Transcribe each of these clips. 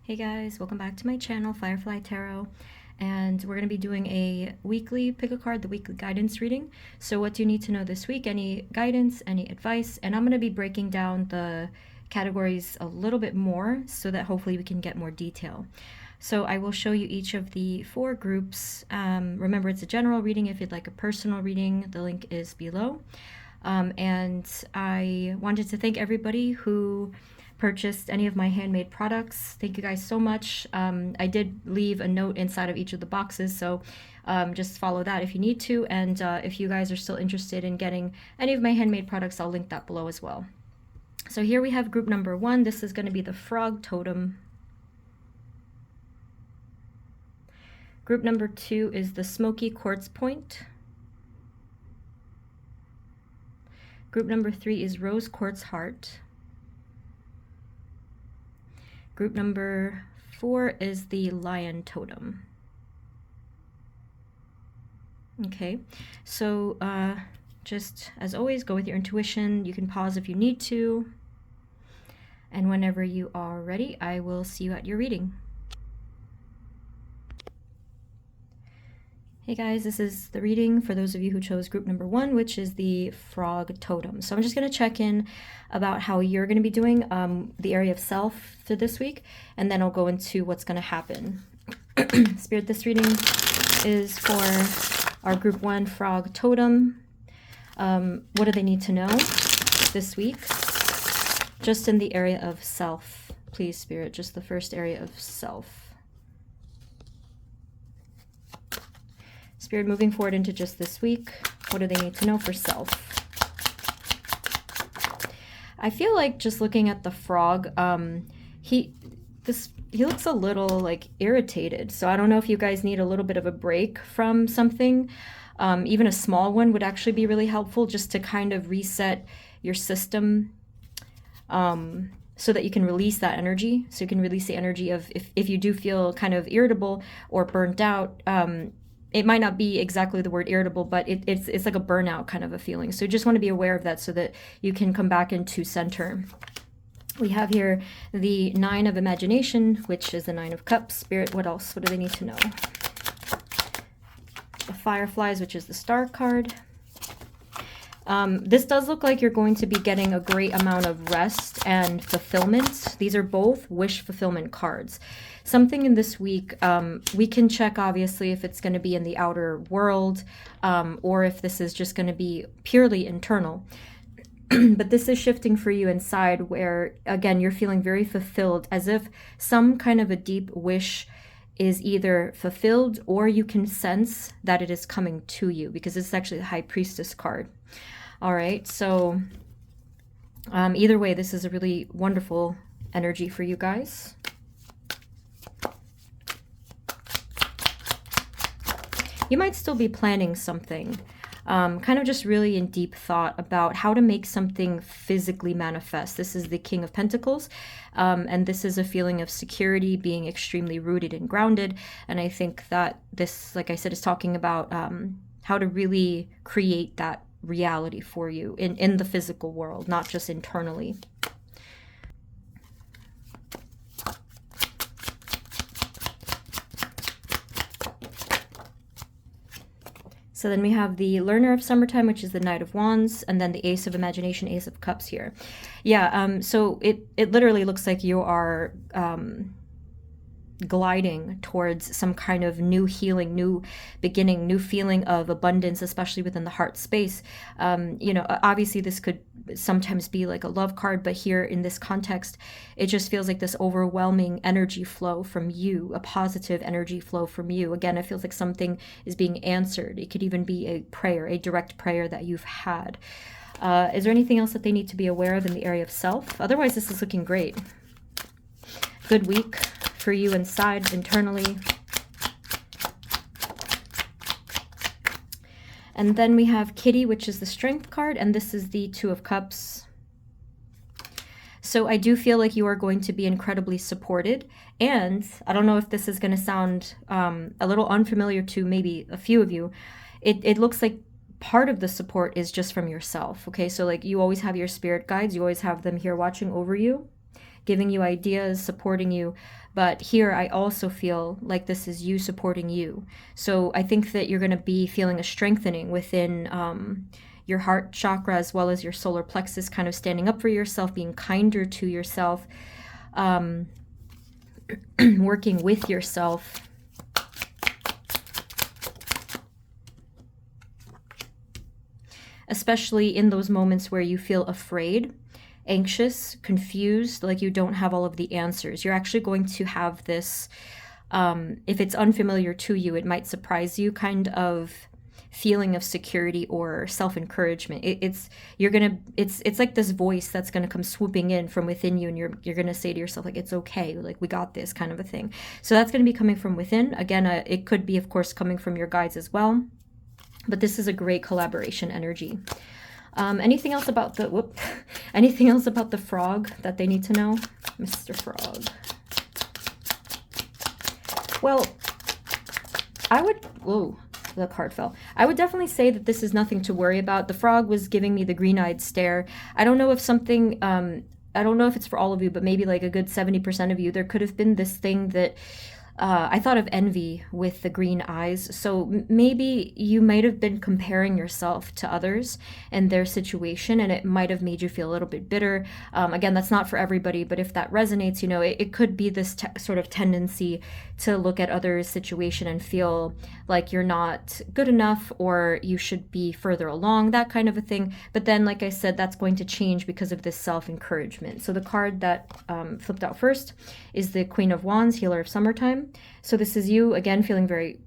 Hey guys, welcome back to my channel, Firefly Tarot, and we're going to be doing a weekly pick a card, the weekly guidance reading. So what do you need to know this week? Any guidance, any advice? And I'm going to be breaking down the categories a little bit more so that hopefully we can get more detail. So I will show you each of the 4 groups. Remember, it's a general reading. If you'd like a personal reading, the link is below. And I wanted to thank everybody who purchased any of my handmade products. Thank you guys so much. I did leave a note inside of each of the boxes, so just follow that if you need to. And if you guys are still interested in getting any of my handmade products, I'll link that below as well. So here we have group number 1. This is going to be the frog totem. Group number 2 is the smoky quartz point. Group number 3 is rose quartz heart. Group number 4 is the lion totem. Okay, so just as always, go with your intuition. You can pause if you need to. And whenever you are ready, I will see you at your reading. Hey guys, this is the reading for those of you who chose group number 1, which is the frog totem. So I'm just going to check in about how you're going to be doing the area of self for this week, and then I'll go into what's going to happen. Spirit, this reading is for our group 1 frog totem. What do they need to know this week? Just in the area of self, please, Spirit, just the first area of self. Spirit, moving forward into just this week, what do they need to know for self? I feel like just looking at the frog, he looks a little like irritated. So I don't know if you guys need a little bit of a break from something. Even a small one would actually be really helpful, just to kind of reset your system, so that you can release that energy. So you can release the energy of if you do feel kind of irritable or burnt out. It might not be exactly the word irritable, but it's like a burnout kind of a feeling. So you just want to be aware of that so that you can come back into center. We have here the 9 of imagination, which is the 9 of cups. Spirit, what else? What do they need to know? The fireflies, which is the star card. This does look like you're going to be getting a great amount of rest and fulfillment. These are both wish fulfillment cards. Something in this week, we can check obviously if it's going to be in the outer world, or if this is just going to be purely internal. But this is shifting for you inside, where again you're feeling very fulfilled, as if some kind of a deep wish is either fulfilled, or you can sense that it is coming to you, because it's actually the High Priestess card. All right, so either way, this is a really wonderful energy for you guys. You might still be planning something, kind of just really in deep thought about how to make something physically manifest. This is the King of Pentacles, and this is a feeling of security, being extremely rooted and grounded. And I think that this, like I said, is talking about how to really create that reality for you in the physical world, not just internally. So then we have the Learner of Summertime, which is the Knight of Wands, and then the Ace of Imagination, Ace of Cups here. Yeah, so it literally looks like you are gliding towards some kind of new healing, new beginning, new feeling of abundance, especially within the heart space. You know, obviously this could sometimes be like a love card, but here in this context, it just feels like this overwhelming energy flow from you, a positive energy flow from you. Again, it feels like something is being answered. It could even be a prayer, a direct prayer that you've had. Is there anything else that they need to be aware of in the area of self? Otherwise, this is looking great. Good week for you inside, internally. And then we have Kitty, which is the Strength card, and this is the 2 of Cups. So I do feel like you are going to be incredibly supported, and I don't know if this is going to sound a little unfamiliar to maybe a few of you. It looks like part of the support is just from yourself, okay? So like you always have your spirit guides, you always have them here watching over you, giving you ideas, supporting you. But here I also feel like this is you supporting you. So I think that you're going to be feeling a strengthening within your heart chakra as well as your solar plexus, kind of standing up for yourself, being kinder to yourself, working with yourself. Especially in those moments where you feel afraid, anxious, confused, like you don't have all of the answers. You're actually going to have this, if it's unfamiliar to you, it might surprise you, kind of feeling of security or self-encouragement. It's like this voice that's going to come swooping in from within you, and you're going to say to yourself, like, it's okay, like, we got this, kind of a thing. So that's going to be coming from within. Again, it could be, of course, coming from your guides as well, but this is a great collaboration energy. Anything else about the anything else about the frog that they need to know? Mr. Frog. Well, I would, whoa, the card fell. I would definitely say that this is nothing to worry about. The frog was giving me the green-eyed stare. I don't know if something, I don't know if it's for all of you, but maybe like a good 70% of you, there could have been this thing that I thought of envy with the green eyes. So maybe you might have been comparing yourself to others and their situation, and it might have made you feel a little bit bitter. Again, that's not for everybody, but if that resonates, you know, it could be this sort of tendency to look at others' situation and feel like you're not good enough or you should be further along, that kind of a thing. But then, like I said, that's going to change because of this self-encouragement. So the card that flipped out first is the Queen of Wands, Healer of Summertime. So this is you, again, feeling very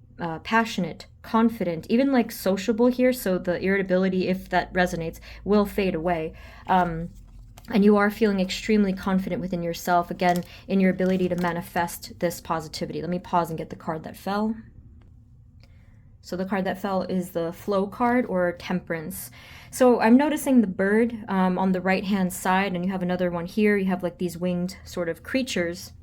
passionate, confident, even like sociable here. So the irritability, if that resonates, will fade away. And you are feeling extremely confident within yourself, again, in your ability to manifest this positivity. Let me pause and get the card that fell. So the card that fell is the Flow card, or Temperance. So I'm noticing the bird on the right-hand side, and you have another one here. You have like these winged sort of creatures,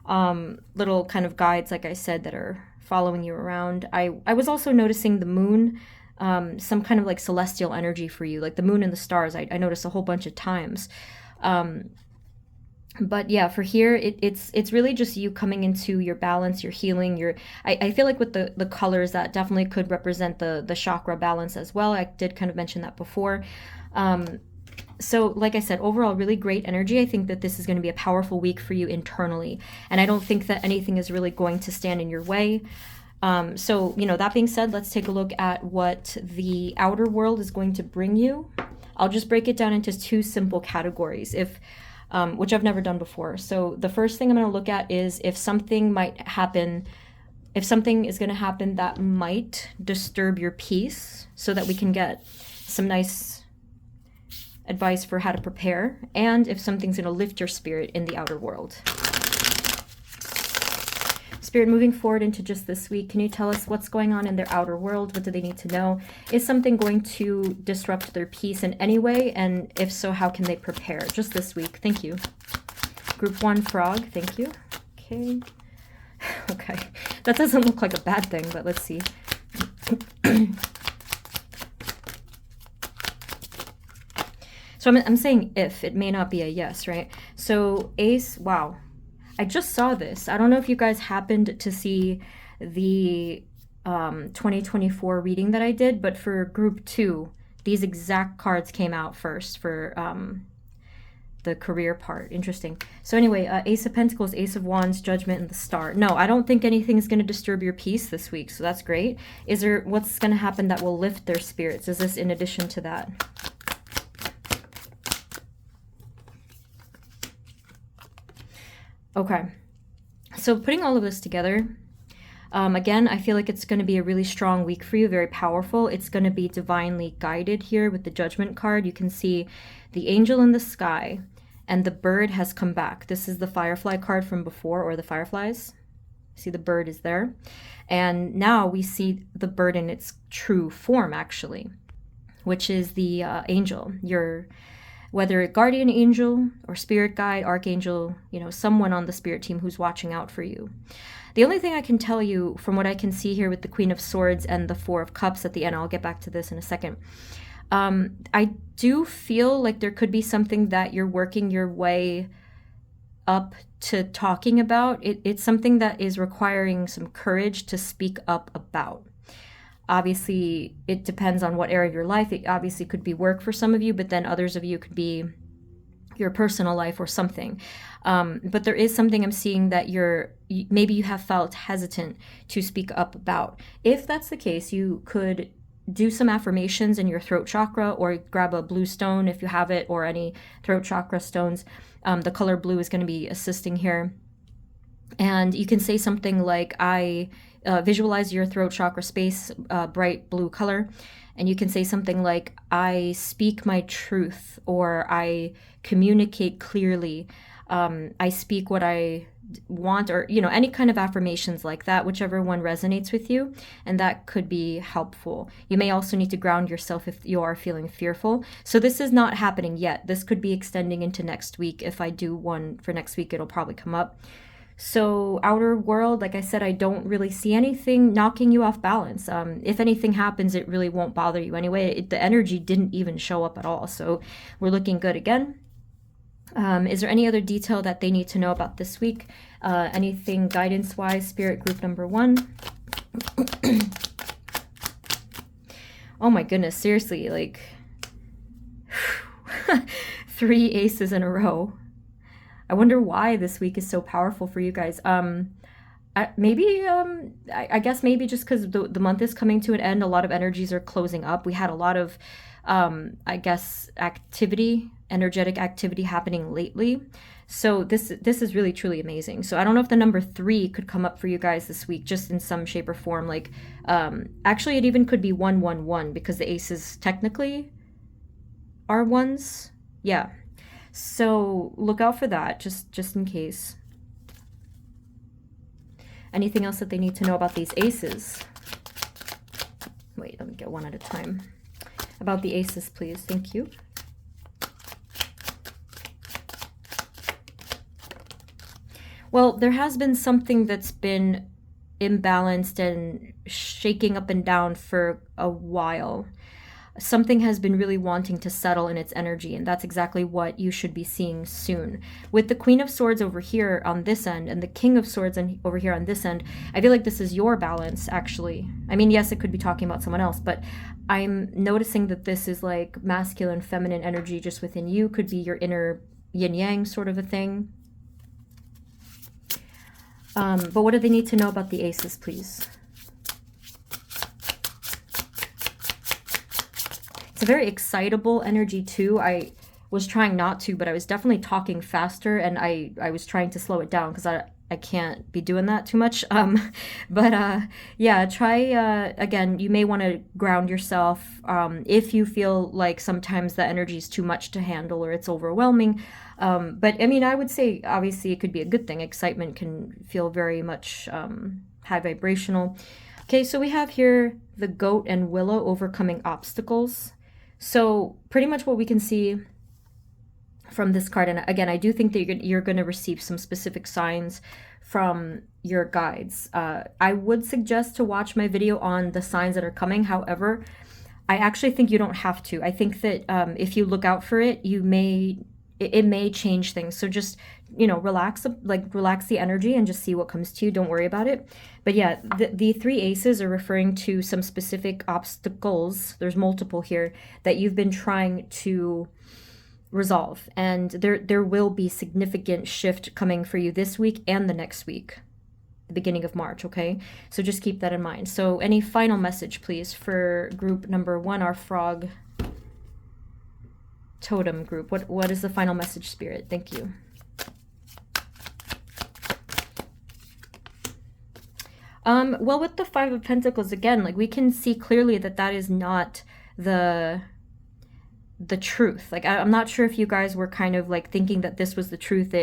little kind of guides, like I said, that are following you around. I was also noticing the moon, some kind of like celestial energy for you, like the moon and the stars. I noticed a whole bunch of times. But yeah, for here, it's really just you coming into your balance, your healing, I feel like with the colors, that definitely could represent the chakra balance as well. I did kind of mention that before. So like I said, overall, really great energy. I think that this is going to be a powerful week for you internally. And I don't think that anything is really going to stand in your way. So, you know, that being said, let's take a look at what the outer world is going to bring you. I'll just break it down into two simple categories, which I've never done before. So the first thing I'm going to look at is if something is going to happen that might disturb your peace, so that we can get some nice advice for how to prepare, and if something's going to lift your spirit in the outer world. Spirit, moving forward into just this week, can you tell us what's going on in their outer world? What do they need to know? Is something going to disrupt their peace in any way? And if so, how can they prepare? Just this week. Thank you. Group 1, Frog. Thank you. Okay. Okay. That doesn't look like a bad thing, but let's see. So I'm saying if. It may not be a yes, right? So Ace, wow. I just saw this. I don't know if you guys happened to see the 2024 reading that I did, but for group 2, these exact cards came out first for the career part. Interesting. So anyway, Ace of Pentacles, Ace of Wands, Judgment, and the Star. No, I don't think anything is going to disturb your peace this week, so that's great. Is there, what's going to happen that will lift their spirits? Is this in addition to that? Okay, so putting all of this together, again, I feel like it's going to be a really strong week for you, very powerful. It's going to be divinely guided here with the Judgment card. You can see the angel in the sky, and the bird has come back. This is the Firefly card from before, or the Fireflies. See, the bird is there. And now we see the bird in its true form, actually, which is the angel. Whether a guardian angel or spirit guide, archangel, you know, someone on the spirit team who's watching out for you. The only thing I can tell you from what I can see here with the Queen of Swords and the Four of Cups at the end, I'll get back to this in a second. I do feel like there could be something that you're working your way up to talking about. It's something that is requiring some courage to speak up about. Obviously, it depends on what area of your life. It obviously could be work for some of you, but then others of you could be your personal life or something. But there is something I'm seeing that maybe you have felt hesitant to speak up about. If that's the case, you could do some affirmations in your throat chakra, or grab a blue stone if you have it, or any throat chakra stones. The color blue is going to be assisting here. And you can say something like, I visualize your throat chakra space, bright blue color. And you can say something like, I speak my truth, or I communicate clearly. I speak what I want, or, any kind of affirmations like that, whichever one resonates with you. And that could be helpful. You may also need to ground yourself if you are feeling fearful. So this is not happening yet. This could be extending into next week. If I do one for next week, it'll probably come up. So outer world, like I said, I don't really see anything knocking you off balance. If anything happens, it really won't bother you anyway. The energy didn't even show up at all. So we're looking good again. Is there any other detail that they need to know about this week? Anything guidance-wise, spirit group number 1? Oh my goodness, seriously, like 3 aces in a row. I wonder why this week is so powerful for you guys. I guess maybe just because the month is coming to an end, a lot of energies are closing up. We had a lot of, energetic activity happening lately. So this is really, truly amazing. So I don't know if the number 3 could come up for you guys this week, just in some shape or form. Like, actually, it even could be 111, because the aces technically are ones. Yeah. So look out for that, just in case. Anything else that they need to know about these aces? Wait, let me get one at a time. About the aces, please. Thank you. Well, there has been something that's been imbalanced and shaking up and down for a while. Something has been really wanting to settle in its energy, and that's exactly what you should be seeing soon. With the Queen of Swords over here on this end and the King of Swords over here on this end, I feel like this is your balance, actually. I mean, yes, it could be talking about someone else, but I'm noticing that this is like masculine, feminine energy just within you. Could be your inner yin-yang sort of a thing. But what do they need to know about the aces, please? It's a very excitable energy too. I was trying not to, but I was definitely talking faster, and I was trying to slow it down because I can't be doing that too much. Yeah, try, again, you may want to ground yourself if you feel like sometimes the energy is too much to handle or it's overwhelming. But I mean, I would say obviously it could be a good thing. Excitement can feel very much high vibrational. Okay, so we have here the goat and willow overcoming obstacles. So pretty much what we can see from this card, and again, I do think that you're going to receive some specific signs from your guides. I would suggest to watch my video on the signs that are coming. However, I actually think you don't have to. I think that if you look out for it, it may change things. So just, relax the energy and just see what comes to you. Don't worry about it. But yeah, the 3 aces are referring to some specific obstacles. There's multiple here that you've been trying to resolve, and there will be significant shift coming for you this week and the next week, the beginning of March. Okay, so just keep that in mind. So any final message, please, for group number 1, our frog totem group? What is the final message, Spirit? Thank you. Well, with the 5 of Pentacles, again, like we can see clearly that is not the truth. Like I'm not sure if you guys were kind of like thinking that this was the truth,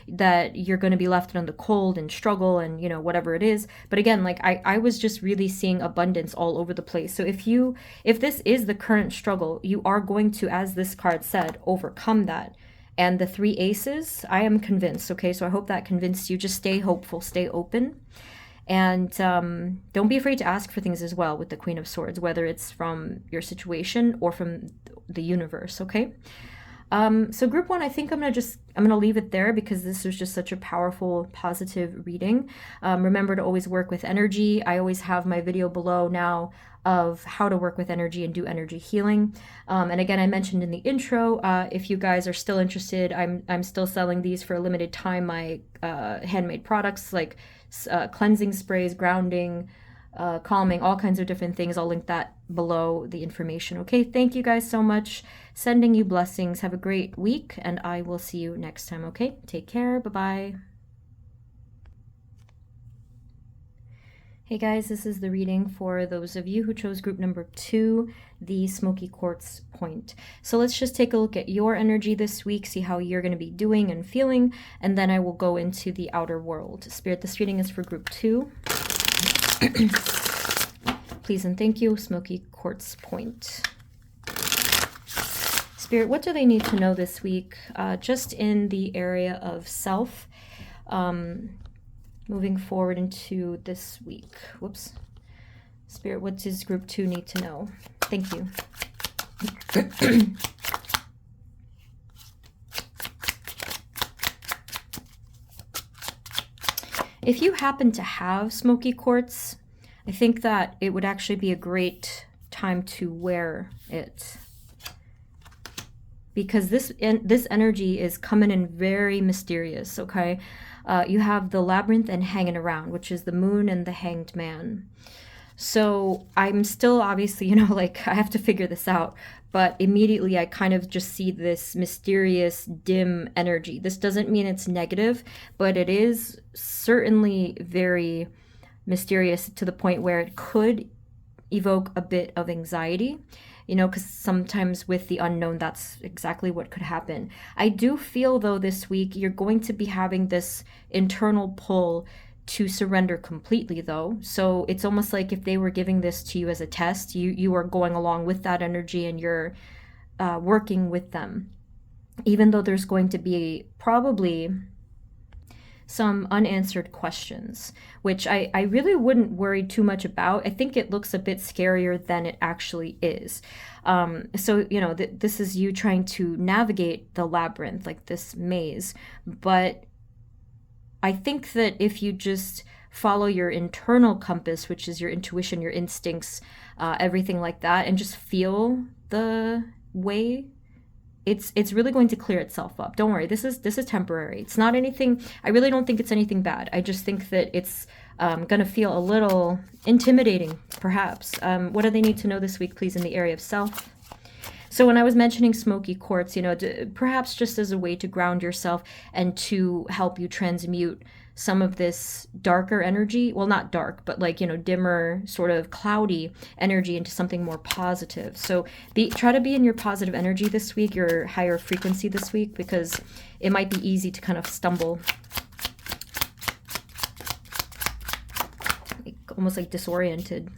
that you're going to be left in the cold and struggle and whatever it is. But again, like I was just really seeing abundance all over the place. So if this is the current struggle, you are going to, as this card said, overcome that. And the 3 aces, I am convinced. Okay, so I hope that convinced you. Just stay hopeful, stay open. And don't be afraid to ask for things as well with the Queen of Swords, whether it's from your situation or from the universe, okay? So group one, I think I'm gonna leave it there because this was just such a powerful, positive reading. Remember to always work with energy. I always have my video below now of how to work with energy and do energy healing. And again, I mentioned in the intro, if you guys are still interested, I'm still selling these for a limited time. My handmade products like cleansing sprays, grounding, calming, all kinds of different things. I'll link that below the information. Okay, thank you guys so much. Sending you blessings. Have a great week, and I will see you next time. Okay, take care. Bye-bye. Hey guys, this is the reading for those of you who chose group number 2, the smoky quartz point. So let's just take a look at your energy this week, see how you're going to be doing and feeling, and then I will go into the outer world. Spirit, this reading is for group 2. Please and thank you, smoky quartz point. Spirit, what do they need to know this week, just in the area of self, moving forward into this week? Whoops. Spirit, what does group 2 need to know? Thank you. If you happen to have smoky quartz, I think that it would actually be a great time to wear it, because this energy is coming in very mysterious, okay? You have the labyrinth and hanging around, which is the moon and the hanged man. So I'm still obviously, like I have to figure this out, but immediately I kind of just see this mysterious, dim energy. This doesn't mean it's negative, but it is certainly very mysterious to the point where it could evoke a bit of anxiety, because sometimes with the unknown, that's exactly what could happen. I do feel, though, this week you're going to be having this internal pull to surrender completely, though. So it's almost like if they were giving this to you as a test, you are going along with that energy and you're working with them, even though there's going to be probably some unanswered questions, which I really wouldn't worry too much about. I think it looks a bit scarier than it actually is. So, this is you trying to navigate the labyrinth, like this maze. But I think that if you just follow your internal compass, which is your intuition, your instincts, everything like that, and just feel the way, it's really going to clear itself up. Don't worry, this is temporary. It's not anything, I really don't think it's anything bad. I just think that it's going to feel a little intimidating, perhaps. What do they need to know this week, please, in the area of self? So when I was mentioning smoky quartz, perhaps just as a way to ground yourself and to help you transmute some of this darker energy, well, not dark, but like, dimmer, sort of cloudy energy into something more positive. So try to be in your positive energy this week, your higher frequency this week, because it might be easy to kind of stumble, almost like disoriented.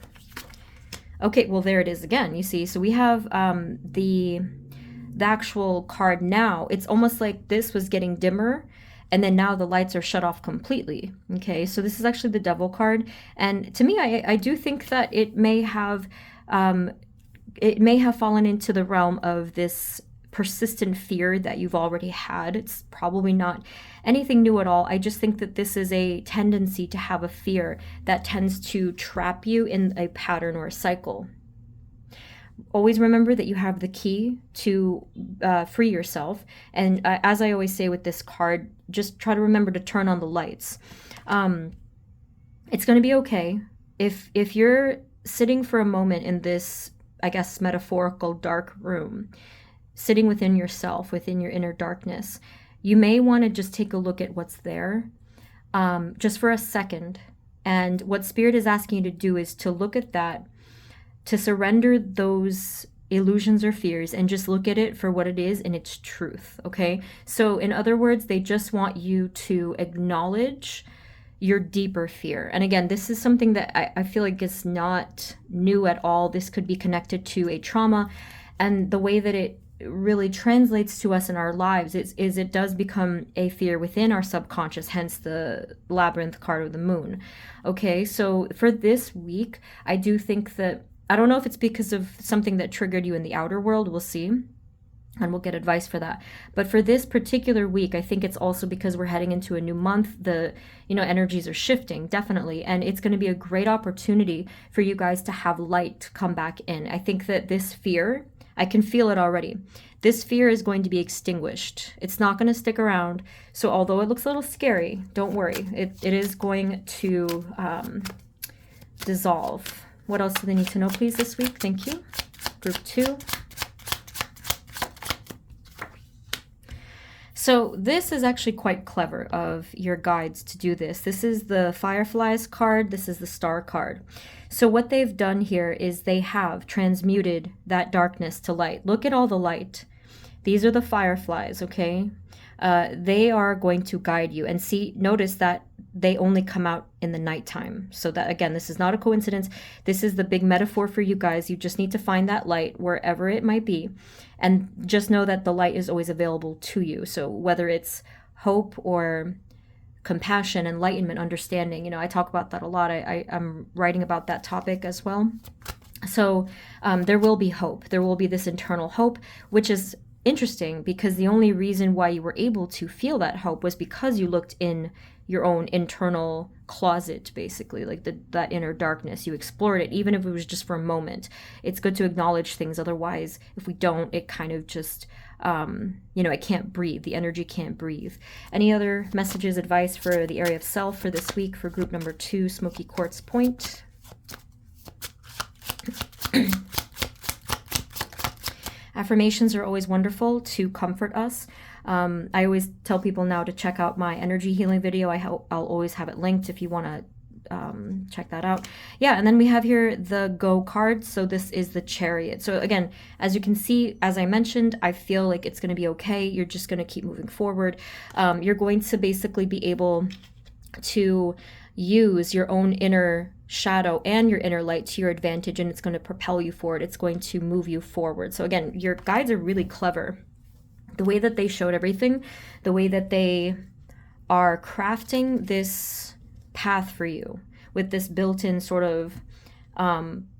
Okay, well, there it is again, you see. So we have the actual card now. It's almost like this was getting dimmer, and then now the lights are shut off completely. Okay, so this is actually the Devil card. And to me, I do think that it may have fallen into the realm of this persistent fear that you've already had. It's probably not anything new at all. I just think that this is a tendency to have a fear that tends to trap you in a pattern or a cycle. Always remember that you have the key to free yourself. And as I always say with this card, just try to remember to turn on the lights. It's going to be okay. If you're sitting for a moment in this, I guess, metaphorical dark room, sitting within yourself, within your inner darkness, you may want to just take a look at what's there, just for a second. And what Spirit is asking you to do is to look at that, to surrender those illusions or fears, and just look at it for what it is in its truth, okay? So in other words, they just want you to acknowledge your deeper fear. And again, this is something that I feel like is not new at all. This could be connected to a trauma, and the way that it really translates to us in our lives is it does become a fear within our subconscious, hence the labyrinth card of the moon. Okay, so for this week, I do think that, I don't know if it's because of something that triggered you in the outer world, we'll see, and we'll get advice for that. But for this particular week, I think it's also because we're heading into a new month. The, energies are shifting, definitely. And it's going to be a great opportunity for you guys to have light come back in. I think that this fear, I can feel it already. This fear is going to be extinguished. It's not going to stick around. So although it looks a little scary, don't worry. It is going to dissolve. What else do they need to know, please, this week? Thank you. Group 2. So this is actually quite clever of your guides to do this. This is the Fireflies card. This is the Star card. So what they've done here is they have transmuted that darkness to light. Look at all the light. These are the Fireflies, okay? They are going to guide you. And see, notice that they only come out in the nighttime. So that, again, this is not a coincidence. This is the big metaphor for you guys. You just need to find that light wherever it might be. And just know that the light is always available to you. So whether it's hope or compassion, enlightenment, understanding, I talk about that a lot. I'm writing about that topic as well. So there will be hope. There will be this internal hope, which is interesting because the only reason why you were able to feel that hope was because you looked in your own internal closet, basically, like that inner darkness. You explored it, even if it was just for a moment. It's good to acknowledge things. Otherwise, if we don't, it kind of just, it can't breathe. The energy can't breathe. Any other messages, advice for the area of self for this week for group number 2, Smoky Quartz Point? Affirmations are always wonderful to comfort us. I always tell people now to check out my energy healing video. I'll always have it linked if you want to check that out. Yeah, and then we have here the Go card. So this is the Chariot. So again, as you can see, as I mentioned, I feel like it's going to be okay. You're just going to keep moving forward. You're going to basically be able to use your own inner shadow and your inner light to your advantage, and it's going to propel you forward. It's going to move you forward. So again, your guides are really clever. The way that they showed everything, the way that they are crafting this path for you with this built-in sort of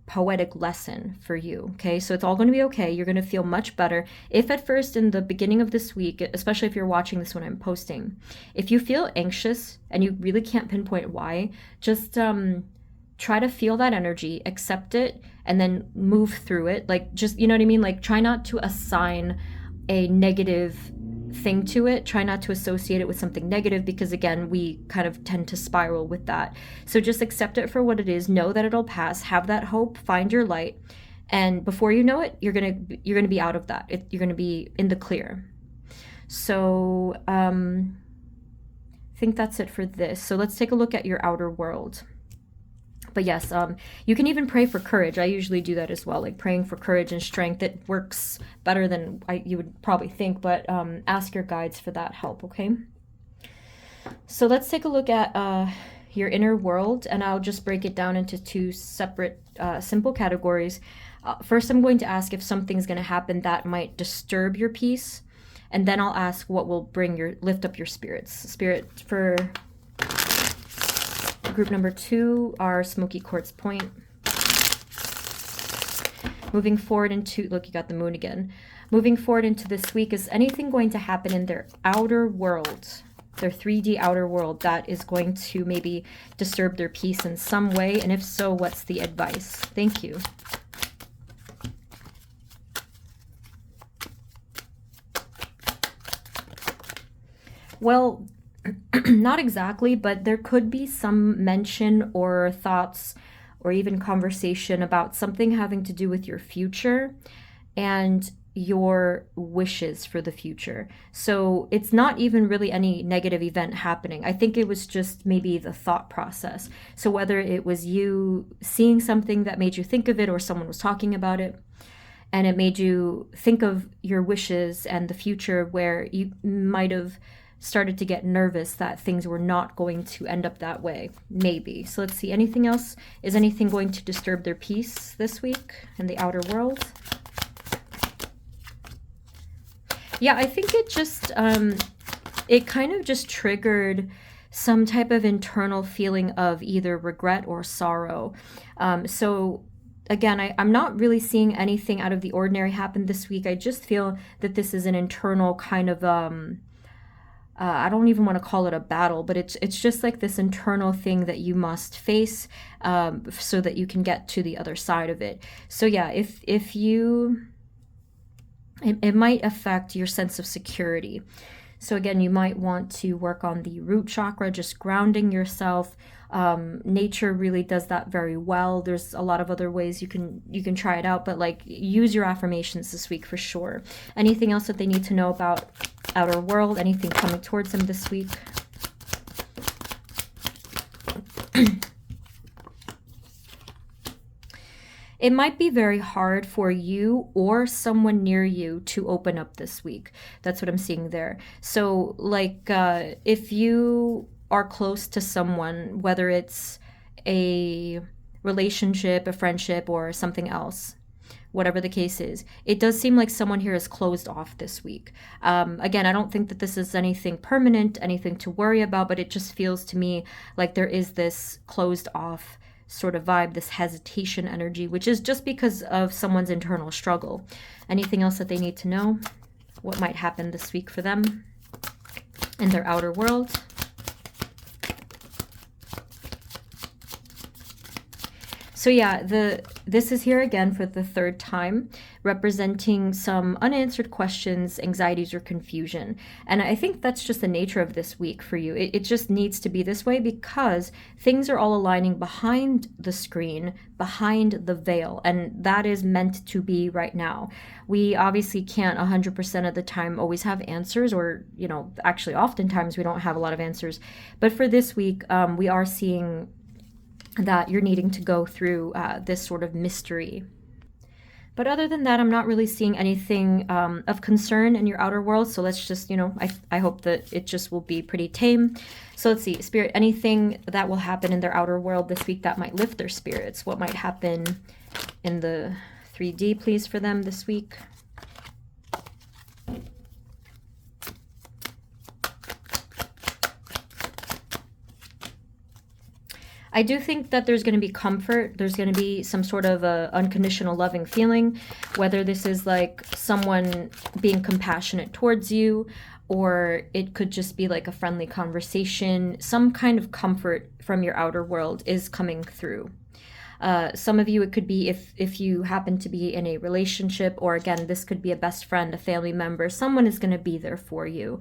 poetic lesson for you, okay? So it's all going to be okay. You're going to feel much better. If at first in the beginning of this week, especially if you're watching this when I'm posting, if you feel anxious and you really can't pinpoint why, just try to feel that energy, accept it, and then move through it. Like, just, you know what I mean? Like, try not to assign a negative thing to it. Try not to associate it with something negative because, again, we kind of tend to spiral with that. So just accept it for what it is. Know that it'll pass. Have that hope. Find your light. And before you know it, you're gonna be out of that. You're gonna be in the clear. So I think that's it for this. So let's take a look at your outer world. But yes, you can even pray for courage. I usually do that as well, like praying for courage and strength. It works better than you would probably think, but ask your guides for that help, okay? So let's take a look at your inner world, and I'll just break it down into 2 separate simple categories. First, I'm going to ask if something's going to happen that might disturb your peace, and then I'll ask what will lift up your spirits. Spirit for group number 2, our Smoky Quartz Point. Moving forward into, look, you got the moon again. Moving forward into this week, is anything going to happen in their outer world, their 3D outer world, that is going to maybe disturb their peace in some way? And if so, what's the advice? Thank you. Well, not exactly, but there could be some mention or thoughts or even conversation about something having to do with your future and your wishes for the future. So it's not even really any negative event happening. I think it was just maybe the thought process. So whether it was you seeing something that made you think of it, or someone was talking about it, and it made you think of your wishes and the future, where you might have started to get nervous that things were not going to end up that way, maybe. So let's see, anything else? Is anything going to disturb their peace this week in the outer world? Yeah, I think it just, it kind of just triggered some type of internal feeling of either regret or sorrow. So again, I'm not really seeing anything out of the ordinary happen this week. I just feel that this is an internal kind of I don't even want to call it a battle, but it's just like this internal thing that you must face, so that you can get to the other side of it. So yeah, if you, it might affect your sense of security. So again, you might want to work on the root chakra, just grounding yourself. Nature really does that very well. There's a lot of other ways you can try it out, but like, use your affirmations this week for sure. Anything else that they need to know about outer world? Anything coming towards them this week? It might be very hard for you or someone near you to open up this week. That's what I'm seeing there. So like, if you are close to someone, whether it's a relationship, a friendship, or something else, whatever the case is, it does seem like someone here is closed off this week. Again, I don't think that this is anything permanent, anything to worry about, but it just feels to me like there is this closed off sort of vibe, this hesitation energy, which is just because of someone's internal struggle. Anything else that they need to know? What might happen this week for them in their outer world? So yeah, this is here again for the third time, representing some unanswered questions, anxieties, or confusion. And I think that's just the nature of this week for you. It just needs to be this way because things are all aligning behind the screen, behind the veil, and that is meant to be right now. We obviously can't 100% of the time always have answers, or, actually oftentimes we don't have a lot of answers. But for this week, we are seeing that you're needing to go through this sort of mystery. But other than that, I'm not really seeing anything of concern in your outer world. So let's just, I hope that it just will be pretty tame. So let's see, Spirit, anything that will happen in their outer world this week that might lift their spirits? What might happen in the 3D, please, for them this week? I do think that there's going to be comfort. There's going to be some sort of a unconditional loving feeling, whether this is like someone being compassionate towards you, or it could just be like a friendly conversation. Some kind of comfort from your outer world is coming through. Some of you, it could be if you happen to be in a relationship, or again, this could be a best friend, a family member. Someone is going to be there for you,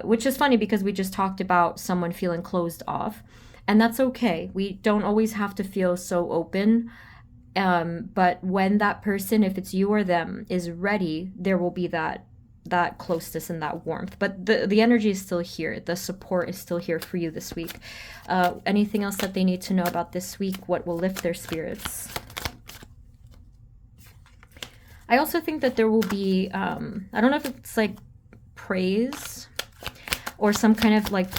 which is funny because we just talked about someone feeling closed off. And that's okay. We don't always have to feel so open. But when that person, if it's you or them, is ready, there will be that closeness and that warmth. But the energy is still here. The support is still here for you this week. Anything else that they need to know about this week? What will lift their spirits? I also think that there will be, I don't know if it's like praise, or some kind of like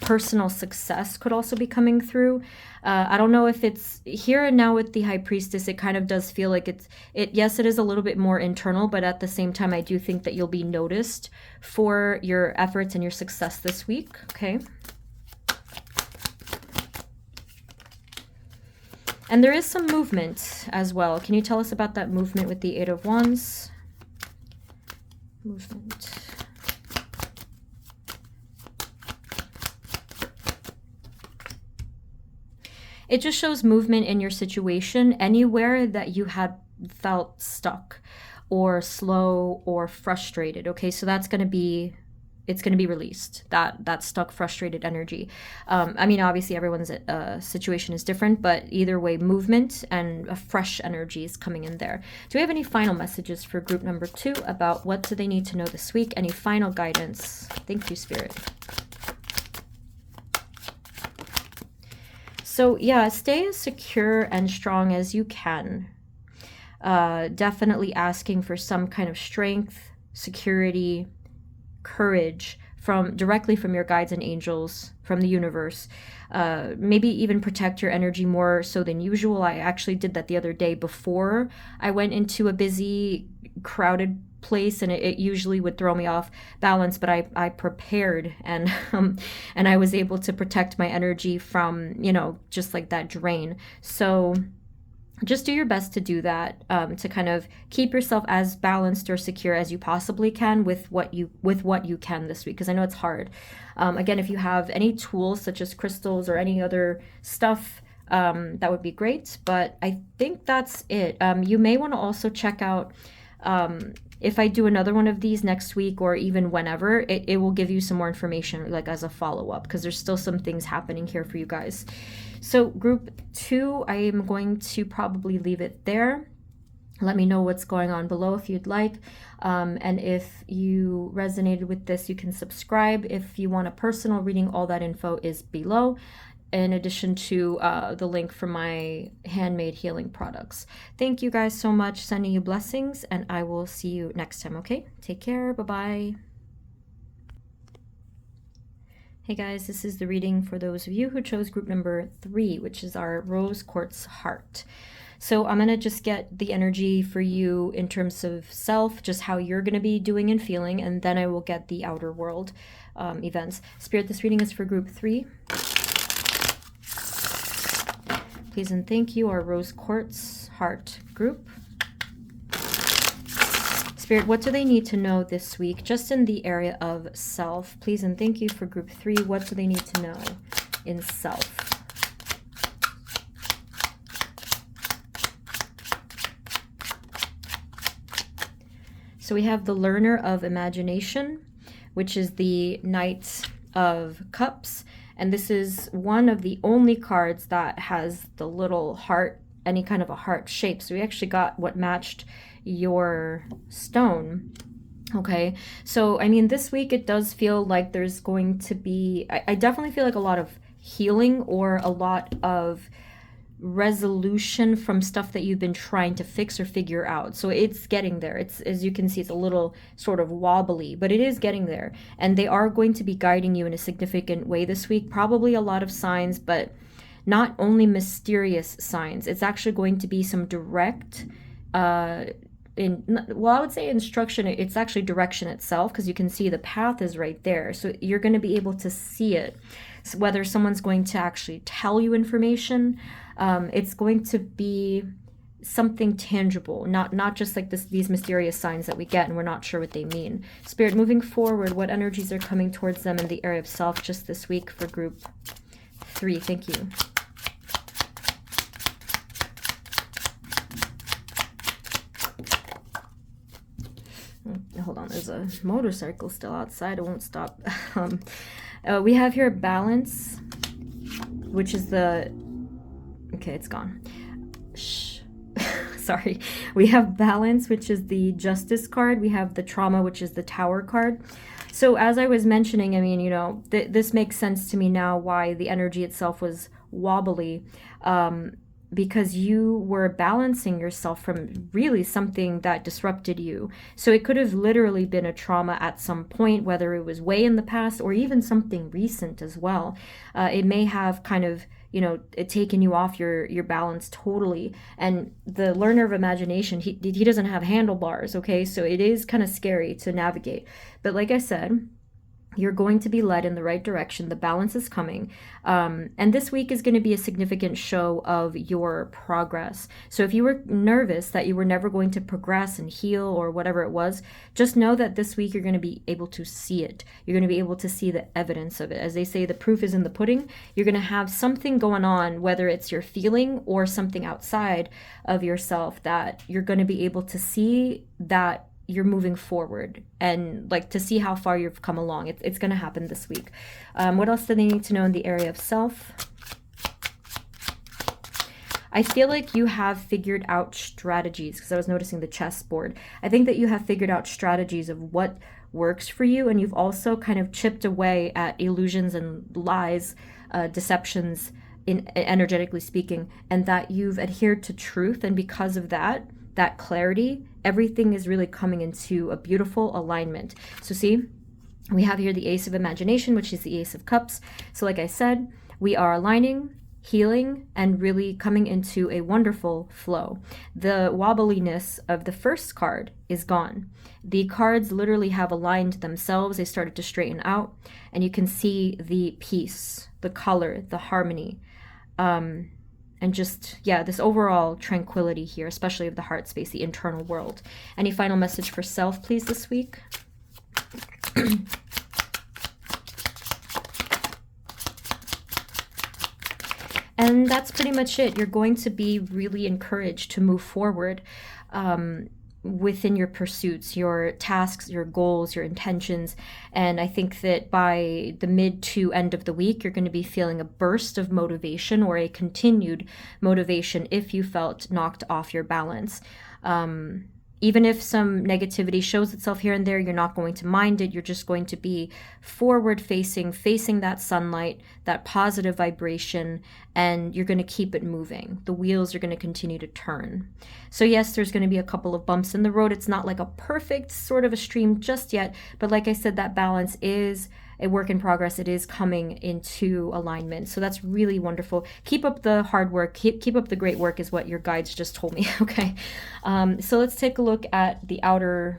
personal success could also be coming through. I don't know if it's here and now with the High Priestess. It kind of does feel like yes, it is a little bit more internal, but at the same time, I do think that you'll be noticed for your efforts and your success this week. Okay. And there is some movement as well. Can you tell us about that movement with the Eight of Wands? Movement. It just shows movement in your situation anywhere that you had felt stuck or slow or frustrated. Okay, so it's going to be released, that stuck, frustrated energy. I mean, obviously everyone's situation is different, but either way, movement and a fresh energy is coming in there. Do we have any final messages for group number 2 about what do they need to know this week? Any final guidance? Thank you, Spirit. So yeah, stay as secure and strong as you can. Definitely asking for some kind of strength, security, courage directly from your guides and angels, from the universe. Maybe even protect your energy more so than usual. I actually did that the other day before I went into a busy, crowded place, and it usually would throw me off balance, but I prepared, and I was able to protect my energy from, just like that drain. So just do your best to do that, to kind of keep yourself as balanced or secure as you possibly can with what you can this week, because I know it's hard. Again, if you have any tools such as crystals or any other stuff, that would be great. But I think that's it. You may want to also check out, if I do another one of these next week or even whenever, it will give you some more information, like as a follow-up, because there's still some things happening here for you guys. So group 2, I am going to probably leave it there. Let me know what's going on below if you'd like. And if you resonated with this, you can subscribe. If you want a personal reading, all that info is below, in addition to the link for my handmade healing products. Thank you guys so much. Sending you blessings, and I will see you next time, okay? Take care. Bye-bye. Hey guys, this is the reading for those of you who chose group number 3, which is our rose quartz heart. So I'm going to just get the energy for you in terms of self, just how you're going to be doing and feeling, and then I will get the outer world events. Spirit, this reading is for group 3. Please and thank you, our rose quartz heart group. Spirit, what do they need to know this week, just in the area of self? Please and thank you for group 3. What do they need to know in self? So we have the learner of imagination, which is the Knight of Cups. And this is one of the only cards that has the little heart, any kind of a heart shape. So we actually got what matched your stone. Okay, so I mean, this week it does feel like there's going to be, I definitely feel like a lot of healing or a lot of resolution from stuff that you've been trying to fix or figure out. So it's getting there. It's, as you can see, it's a little sort of wobbly, but it is getting there. And they are going to be guiding you in a significant way this week. Probably a lot of signs, but not only mysterious signs. It's actually going to be some direct, well, I would say instruction. It's actually direction itself, because you can see the path is right there. So you're going to be able to see it. So whether someone's going to actually tell you information, it's going to be something tangible, not just like these mysterious signs that we get and we're not sure what they mean. Spirit, moving forward, what energies are coming towards them in the area of self just this week for group 3? Thank you. Hold on, there's a motorcycle still outside. It won't stop. We have here balance, which is the, okay, it's gone. Shh. Sorry. We have balance, which is the justice card. We have the trauma, which is the tower card. So as I was mentioning, I mean, you know, this makes sense to me now why the energy itself was wobbly. Because you were balancing yourself from really something that disrupted you. So it could have literally been a trauma at some point, whether it was way in the past or even something recent as well. It may have kind of, you know, taken you off your balance totally. And the learner of imagination, he doesn't have handlebars, okay? So it is kind of scary to navigate. But like I said, you're going to be led in the right direction. The balance is coming. And this week is going to be a significant show of your progress. So if you were nervous that you were never going to progress and heal or whatever it was, just know that this week you're going to be able to see it. You're going to be able to see the evidence of it. As they say, the proof is in the pudding. You're going to have something going on, whether it's your feeling or something outside of yourself, that you're going to be able to see that you're moving forward, and like to see how far you've come along. It's going to happen this week. What else do they need to know in the area of self? I feel like you have figured out strategies, because I was noticing the chessboard. I think that you have figured out strategies of what works for you, and you've also kind of chipped away at illusions and lies, deceptions, in energetically speaking, and that you've adhered to truth. And because of that clarity, everything is really coming into a beautiful alignment. So see, we have here the Ace of Imagination, which is the Ace of Cups. So like I said, we are aligning, healing, and really coming into a wonderful flow. The wobbliness of the first card is gone. The cards literally have aligned themselves. They started to straighten out, and you can see the peace, the color, the harmony. and just, yeah, this overall tranquility here, especially of the heart space, the internal world. Any final message for self, please, this week? And that's pretty much it. You're going to be really encouraged to move forward within your pursuits, your tasks, your goals, your intentions. And I think that by the mid to end of the week, you're going to be feeling a burst of motivation or a continued motivation if you felt knocked off your balance. Even if some negativity shows itself here and there, you're not going to mind it. You're just going to be forward facing that sunlight, that positive vibration, and you're going to keep it moving. The wheels are going to continue to turn. So yes, there's going to be a couple of bumps in the road. It's not like a perfect sort of a stream just yet, but like I said, that balance is a work in progress. It is coming into alignment. So that's really wonderful. Keep up the hard work. Keep up the great work is what your guides just told me. Okay. So let's take a look at the outer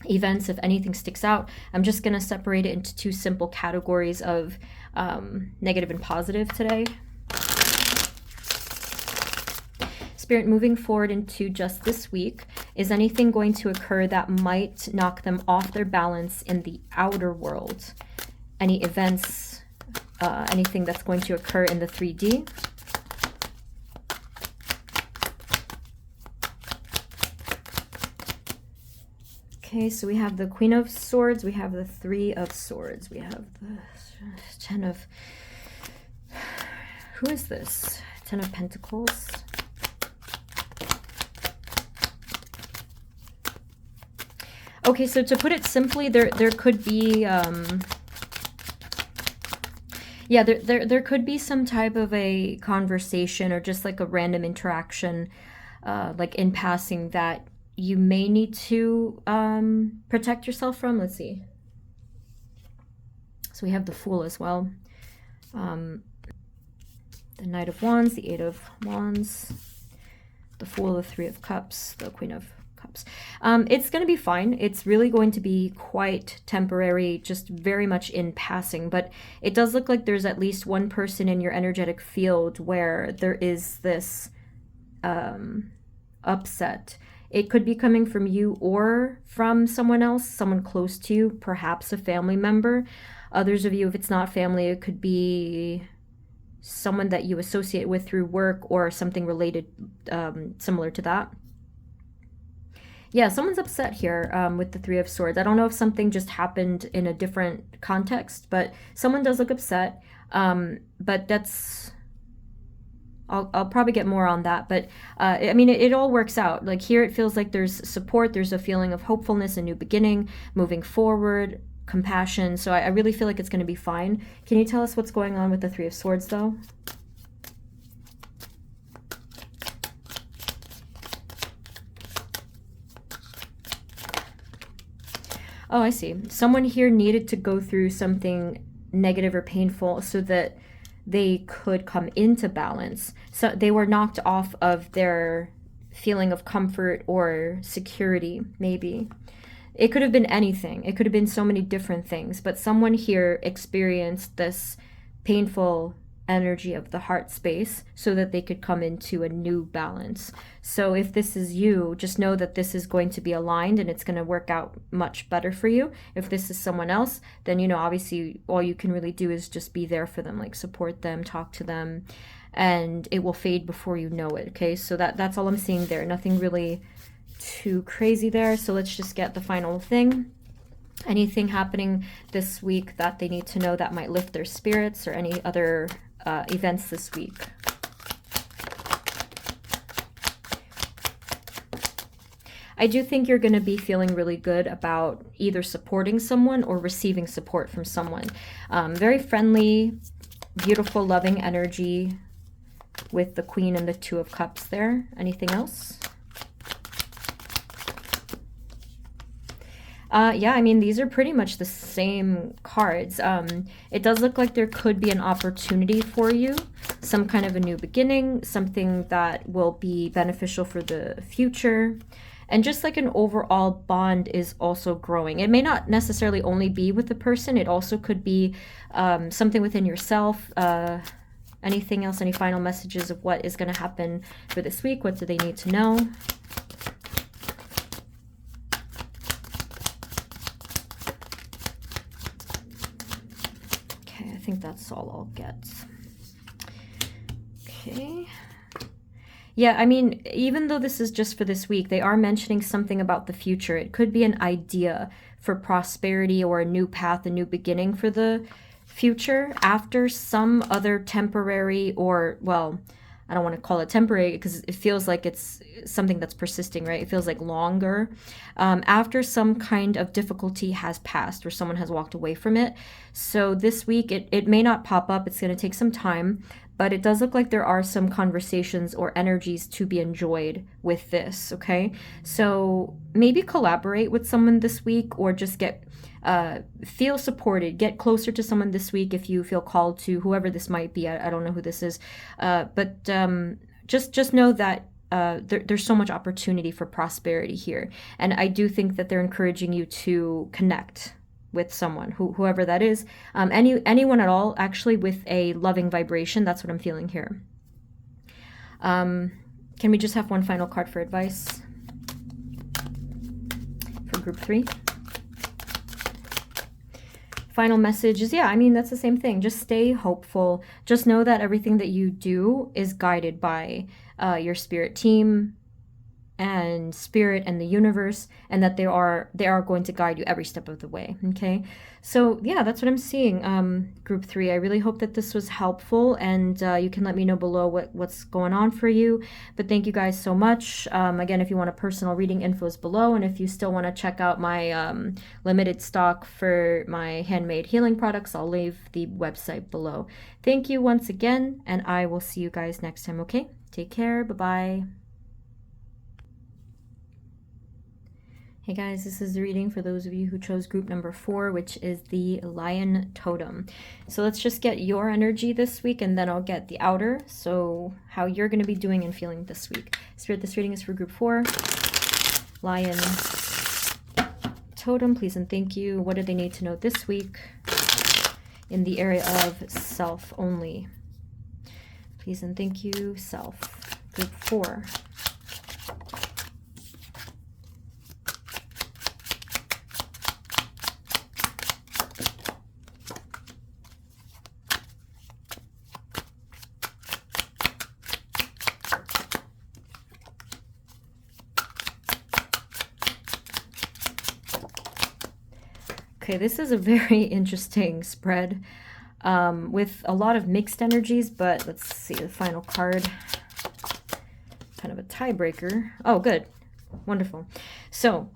events. If anything sticks out, I'm just going to separate it into two simple categories of negative and positive today. Spirit, moving forward into just this week, is anything going to occur that might knock them off their balance in the outer world? Any events, anything that's going to occur in the 3D? Okay, so we have the Queen of Swords, we have the Three of Swords, we have the Ten of... Who is this? Ten of Pentacles. Okay, so to put it simply, there could be, yeah, there could be some type of a conversation or just like a random interaction, like in passing, that you may need to protect yourself from. Let's see. So we have the Fool as well. The Knight of Wands, the Eight of Wands, the Fool, the Three of Cups, the Queen of Cups. It's going to be fine. It's really going to be quite temporary, just very much in passing. But it does look like there's at least one person in your energetic field where there is this upset. It could be coming from you or from someone else, someone close to you, perhaps a family member. Others of you, if it's not family, it could be someone that you associate with through work or something related, similar to that. Yeah, someone's upset here with the Three of Swords. I don't know if something just happened in a different context, but someone does look upset. But that's... I'll probably get more on that. But, I mean, it all works out. Like here it feels like there's support. There's a feeling of hopefulness, a new beginning, moving forward, compassion. So I really feel like it's going to be fine. Can you tell us what's going on with the Three of Swords, though? Oh, I see. Someone here needed to go through something negative or painful so that they could come into balance. So they were knocked off of their feeling of comfort or security, maybe. It could have been anything. It could have been so many different things. But someone here experienced this painful energy of the heart space so that they could come into a new balance. So if this is you, just know that this is going to be aligned and it's going to work out much better for you. If this is someone else, then, you know, obviously all you can really do is just be there for them, like support them, talk to them, and it will fade before you know it. Okay, so that's all I'm seeing there. Nothing really too crazy there. So let's just get the final thing. Anything happening this week that they need to know that might lift their spirits, or any other events this week? I do think you're going to be feeling really good about either supporting someone or receiving support from someone. Very friendly, beautiful, loving energy with the Queen and the Two of Cups there. Anything else? Yeah, I mean, these are pretty much the same cards. It does look like there could be an opportunity for you, some kind of a new beginning, something that will be beneficial for the future. And just like an overall bond is also growing. It may not necessarily only be with the person. It also could be something within yourself. Anything else? Any final messages of what is going to happen for this week? What do they need to know? Okay, I think that's all I'll get. Okay. Yeah, I mean, even though this is just for this week, they are mentioning something about the future. It could be an idea for prosperity or a new path, a new beginning for the future after some other temporary, or, well, I don't want to call it temporary because it feels like it's something that's persisting, right? It feels like longer. After some kind of difficulty has passed or someone has walked away from it. So this week, it may not pop up. It's going to take some time. But it does look like there are some conversations or energies to be enjoyed with this, okay? So maybe collaborate with someone this week, or just feel supported. Get closer to someone this week if you feel called to, whoever this might be. I don't know who this is. But just know that there's so much opportunity for prosperity here. And I do think that they're encouraging you to connect with someone, whoever that is, anyone at all, actually, with a loving vibration. That's what I'm feeling here. Can we just have one final card for advice for group 3? Final message is, yeah, I mean, that's the same thing. Just stay hopeful. Just know that everything that you do is guided by your spirit team and spirit and the universe, and that they are going to guide you every step of the way. Okay, so yeah, that's what I'm seeing. Group 3, I really hope that this was helpful, and you can let me know below what's going on for you. But thank you guys so much. Again, if you want a personal reading, info is below, and if you still want to check out my limited stock for my handmade healing products, I'll leave the website below. Thank you once again, and I will see you guys next time. Okay, take care. Bye-bye. Hey guys, this is the reading for those of you who chose group number 4, which is the Lion Totem. So let's just get your energy this week, and then I'll get the outer, so how you're going to be doing and feeling this week. Spirit, this reading is for group 4. Lion Totem, please and thank you. What do they need to know this week in the area of self only? Please and thank you, self. Group 4. Okay, this is a very interesting spread with a lot of mixed energies, but let's see the final card. Kind of a tiebreaker. Oh, good. Wonderful. So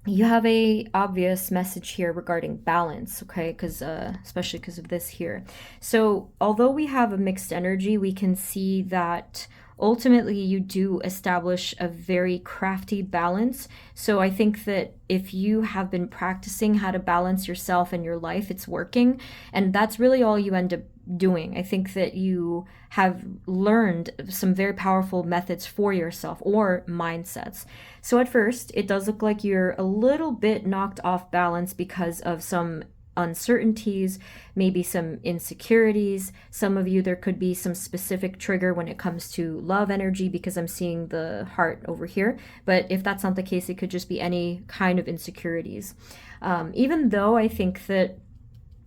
you have a obvious message here regarding balance, okay? Because especially because of this here. So although we have a mixed energy, we can see that ultimately you do establish a very crafty balance. So I think that if you have been practicing how to balance yourself and your life, it's working. And that's really all you end up doing. I think that you have learned some very powerful methods for yourself, or mindsets. So at first, it does look like you're a little bit knocked off balance because of some uncertainties, maybe some insecurities. Some of you, there could be some specific trigger when it comes to love energy, because I'm seeing the heart over here. But if that's not the case, it could just be any kind of insecurities. Even though I think that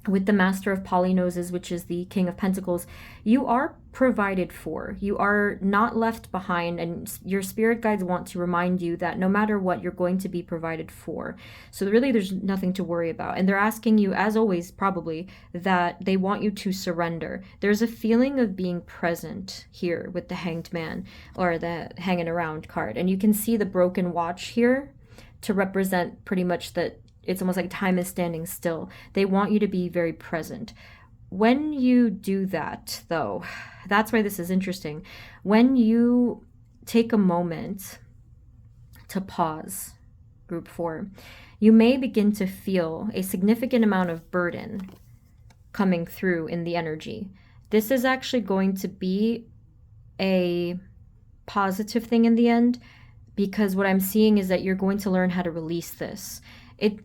with the Master of Polynoses, which is the King of Pentacles, you are provided for. You are not left behind, and your spirit guides want to remind you that no matter what, you're going to be provided for. So really, there's nothing to worry about. And they're asking you, as always, probably, that they want you to surrender. There's a feeling of being present here with the Hanged Man, or the Hanging Around card. And you can see the broken watch here to represent pretty much that it's almost like time is standing still. They want you to be very present. When you do that, though, that's why this is interesting. When you take a moment to pause, group 4, you may begin to feel a significant amount of burden coming through in the energy. This is actually going to be a positive thing in the end, because what I'm seeing is that you're going to learn how to release this.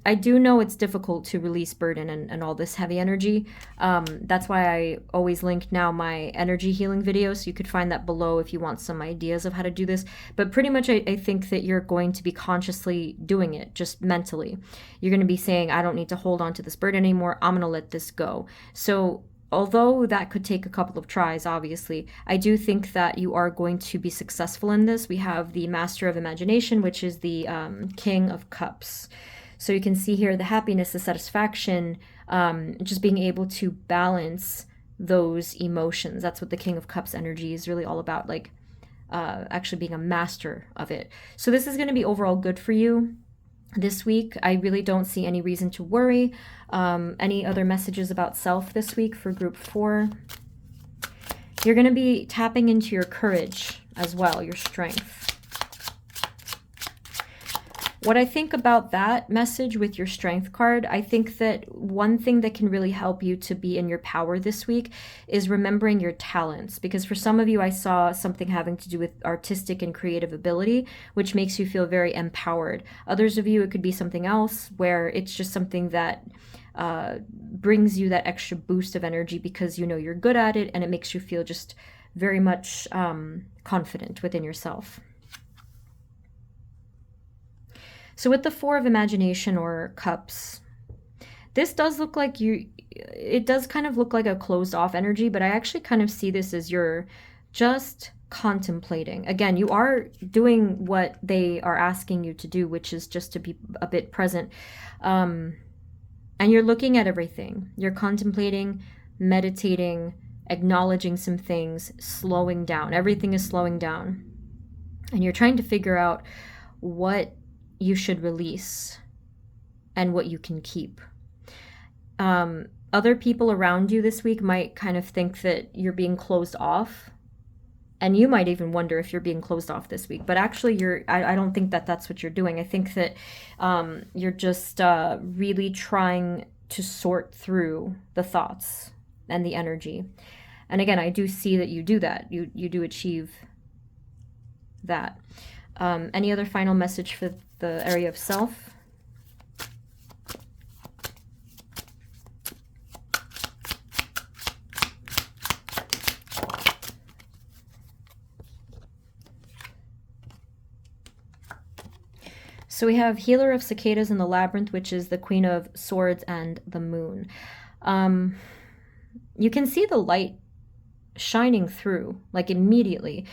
I do know it's difficult to release burden and all this heavy energy. That's why I always link now my energy healing video, so you could find that below if you want some ideas of how to do this. But pretty much I think that you're going to be consciously doing it, just mentally. You're going to be saying, I don't need to hold on to this burden anymore. I'm going to let this go. So although that could take a couple of tries, obviously, I do think that you are going to be successful in this. We have the Master of Imagination, which is the King of Cups. So you can see here the happiness, the satisfaction, just being able to balance those emotions. That's what the King of Cups energy is really all about, like actually being a master of it. So this is going to be overall good for you this week. I really don't see any reason to worry. Any other messages about self this week for group 4? You're going to be tapping into your courage as well, your strength. What I think about that message with your strength card, I think that one thing that can really help you to be in your power this week is remembering your talents. Because for some of you, I saw something having to do with artistic and creative ability, which makes you feel very empowered. Others of you, it could be something else where it's just something that brings you that extra boost of energy because you know you're good at it, and it makes you feel just very much confident within yourself. So with the 4 of Imagination or Cups, this does look like it does kind of look like a closed off energy, but I actually kind of see this as you're just contemplating. Again, you are doing what they are asking you to do, which is just to be a bit present. And you're looking at everything. You're contemplating, meditating, acknowledging some things, slowing down. Everything is slowing down. And you're trying to figure out what you should release and what you can keep. Other people around you this week might kind of think that you're being closed off, and you might even wonder if you're being closed off this week, but actually I don't think that that's what you're doing. I think that you're just really trying to sort through the thoughts and the energy. And again, I do see that you do that. You do achieve that. Any other final message for the area of self? So we have Healer of Cicadas in the Labyrinth, which is the Queen of Swords and the Moon. You can see the light shining through, like immediately,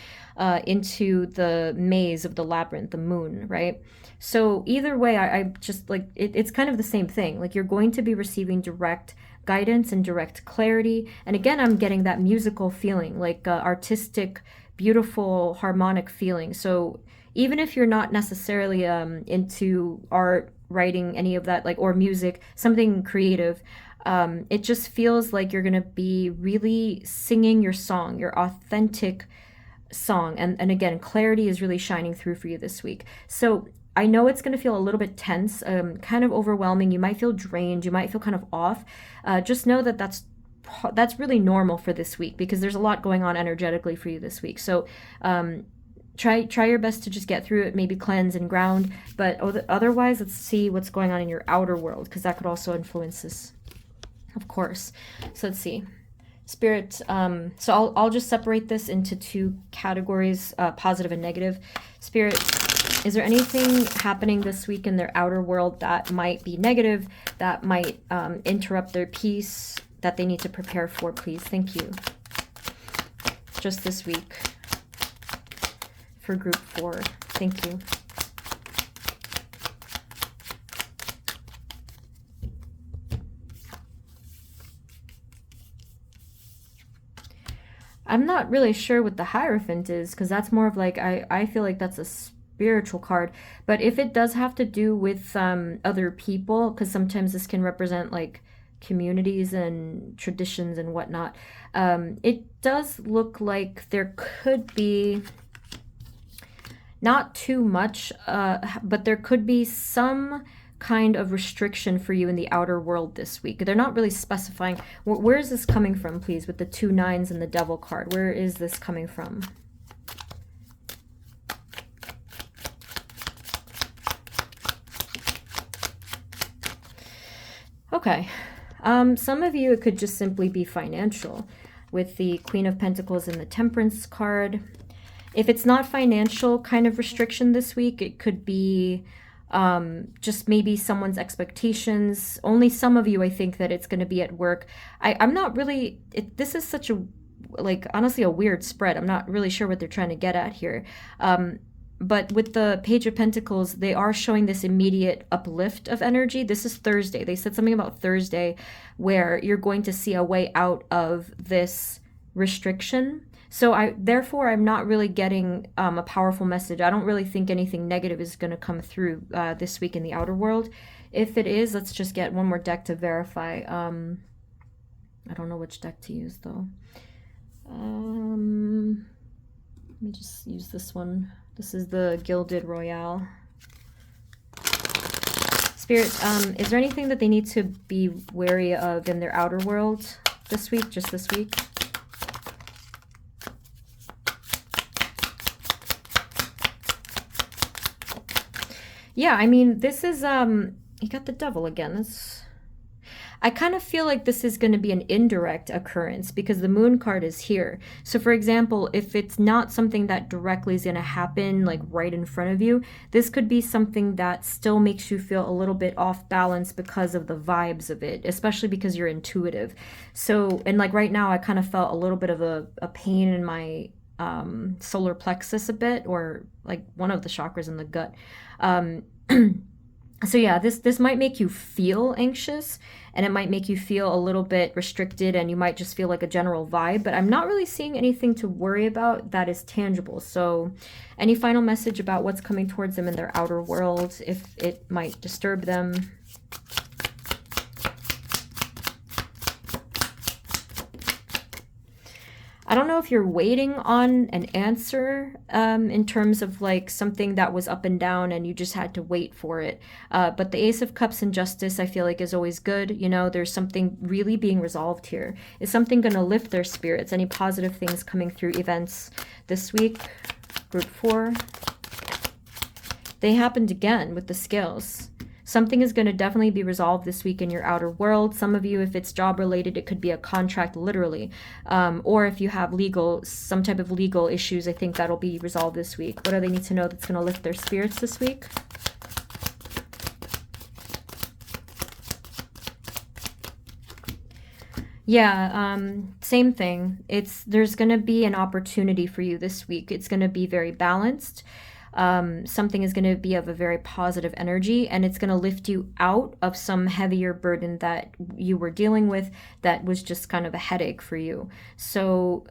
into the maze of the labyrinth, the moon, right? So either way, I just like, it's kind of the same thing. Like you're going to be receiving direct guidance and direct clarity. And again, I'm getting that musical feeling, like artistic, beautiful, harmonic feeling. So even if you're not necessarily into art, writing, any of that, like, or music, something creative, it just feels like you're going to be really singing your song, your authentic song. And again, clarity is really shining through for you this week. So I know it's going to feel a little bit tense, kind of overwhelming. You might feel drained. You might feel kind of off. Just know that that's really normal for this week, because there's a lot going on energetically for you this week. So try your best to just get through it, maybe cleanse and ground. But otherwise, let's see what's going on in your outer world, because that could also influence this, of course. So let's see. Spirit, so I'll just separate this into 2 categories, positive and negative. Spirit, is there anything happening this week in their outer world that might be negative, that might interrupt their peace, that they need to prepare for, please? Thank you. Just this week for group 4. Thank you. I'm not really sure what the Hierophant is, because that's more of like, I feel like that's a spiritual card. But if it does have to do with other people, because sometimes this can represent like communities and traditions and whatnot, it does look like there could be not too much, but there could be some kind of restriction for you in the outer world this week. They're not really specifying. Where is this coming from, please, with the 2 9s and the Devil card? Where is this coming from? Okay. Some of you, it could just simply be financial with the Queen of Pentacles and the Temperance card. If it's not financial kind of restriction this week, it could be just maybe someone's expectations. Only some of you, I think that it's going to be at work. I'm not really, this is such a, like, honestly, a weird spread. I'm not really sure what they're trying to get at here. But with the Page of Pentacles, they are showing this immediate uplift of energy. This is Thursday. They said something about Thursday where you're going to see a way out of this restriction. So therefore, I'm not really getting a powerful message. I don't really think anything negative is going to come through this week in the outer world. If it is, let's just get one more deck to verify. I don't know which deck to use, though. Let me just use this one. This is the Gilded Royale. Spirit, is there anything that they need to be wary of in their outer world this week, just this week? Yeah, I mean, this is, you got the Devil again. I kind of feel like this is going to be an indirect occurrence because the Moon card is here. So for example, if it's not something that directly is going to happen like right in front of you, this could be something that still makes you feel a little bit off balance because of the vibes of it, especially because you're intuitive. So, and like right now, I kind of felt a little bit of a pain in my solar plexus a bit, or like one of the chakras in the gut. So yeah, this might make you feel anxious, and it might make you feel a little bit restricted, and you might just feel like a general vibe, but I'm not really seeing anything to worry about that is tangible. So any final message about what's coming towards them in their outer world, if it might disturb them? I don't know if you're waiting on an answer in terms of like something that was up and down and you just had to wait for it. But the Ace of Cups and Justice, I feel like, is always good. You know, there's something really being resolved here. Is something going to lift their spirits? Any positive things coming through events this week? Group 4. They happened again with the Scales. Something is going to definitely be resolved this week in your outer world. Some of you, if it's job related, it could be a contract literally. Or if you have some type of legal issues, I think that'll be resolved this week. What do they need to know that's going to lift their spirits this week? Yeah, same thing. There's going to be an opportunity for you this week. It's going to be very balanced. Something is going to be of a very positive energy, and it's going to lift you out of some heavier burden that you were dealing with that was just kind of a headache for you. So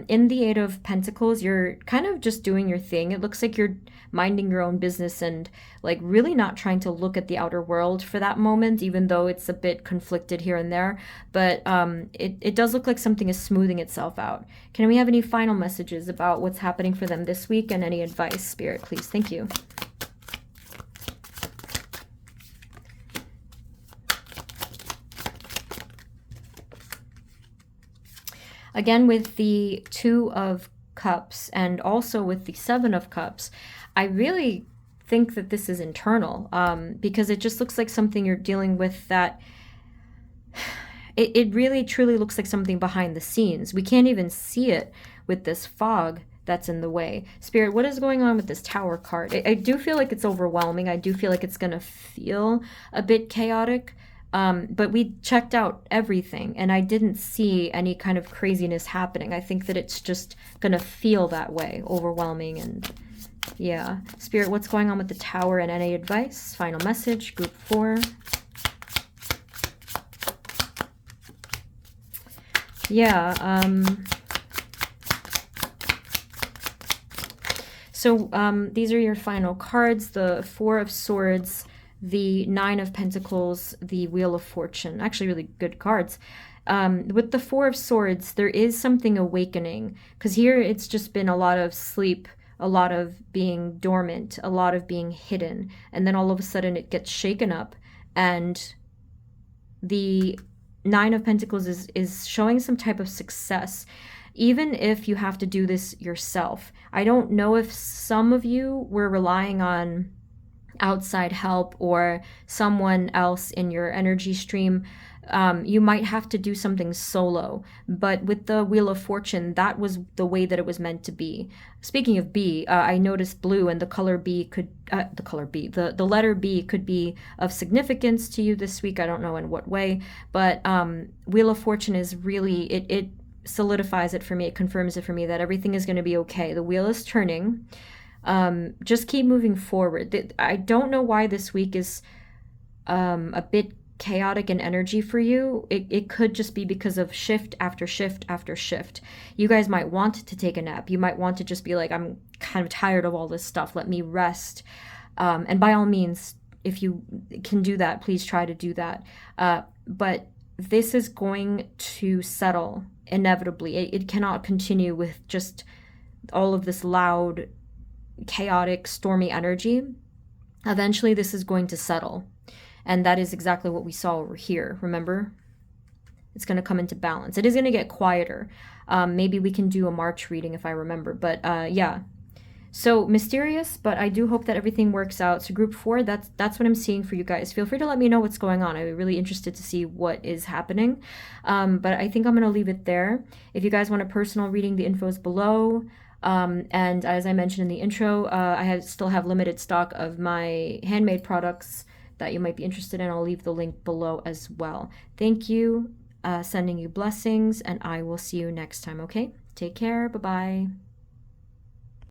in the Eight of Pentacles, you're kind of just doing your thing. It looks like you're minding your own business and like really not trying to look at the outer world for that moment, even though it's a bit conflicted here and there. But it does look like something is smoothing itself out. Can we have any final messages about what's happening for them this week, and any advice, Spirit, please? Thank you. Again, with the Two of Cups and also with the Seven of Cups, I really think that this is internal, because it just looks like something you're dealing with that it really truly looks like something behind the scenes. We can't even see it with this fog that's in the way. Spirit, what is going on with this Tower card? I do feel like it's overwhelming. I do feel like it's going to feel a bit chaotic. But we checked out everything and I didn't see any kind of craziness happening. I think that it's just going to feel that way, overwhelming. And yeah. Spirit, what's going on with the Tower and any advice? Final message, group 4. Yeah. So these are your final cards. The Four of Swords, the Nine of Pentacles, the Wheel of Fortune. Actually, really good cards. With the Four of Swords, there is something awakening. Because here it's just been a lot of sleep, a lot of being dormant, a lot of being hidden. And then all of a sudden it gets shaken up. And the Nine of Pentacles is showing some type of success, even if you have to do this yourself. I don't know if some of you were relying on outside help or someone else in your energy stream. You might have to do something solo, but with the Wheel of Fortune, that was the way that it was meant to be. Speaking of B, I noticed blue, and the color B could, the letter B could be of significance to you this week. I don't know in what way, but Wheel of Fortune is really, it solidifies it for me. It confirms it for me that everything is going to be okay. The wheel is turning. Just keep moving forward. I don't know why this week is a bit chaotic in energy for you. It could just be because of shift after shift after shift. You guys might want to take a nap. You might want to just be like, I'm kind of tired of all this stuff. Let me rest. And by all means, if you can do that, please try to do that. But this is going to settle inevitably. It cannot continue with just all of this loud, chaotic, stormy energy. Eventually, this is going to settle. And that is exactly what we saw over here. Remember? It's going to come into balance. It is going to get quieter. Maybe we can do a March reading if I remember. But yeah. So mysterious, but I do hope that everything works out. So group 4, that's what I'm seeing for you guys. Feel free to let me know what's going on. I'm really interested to see what is happening. But I think I'm going to leave it there. If you guys want a personal reading, the info is below. And as I mentioned in the intro, I still have limited stock of my handmade products that you might be interested in. I'll leave the link below as well. Thank you, sending you blessings, and I will see you next time, okay? Take care, bye-bye.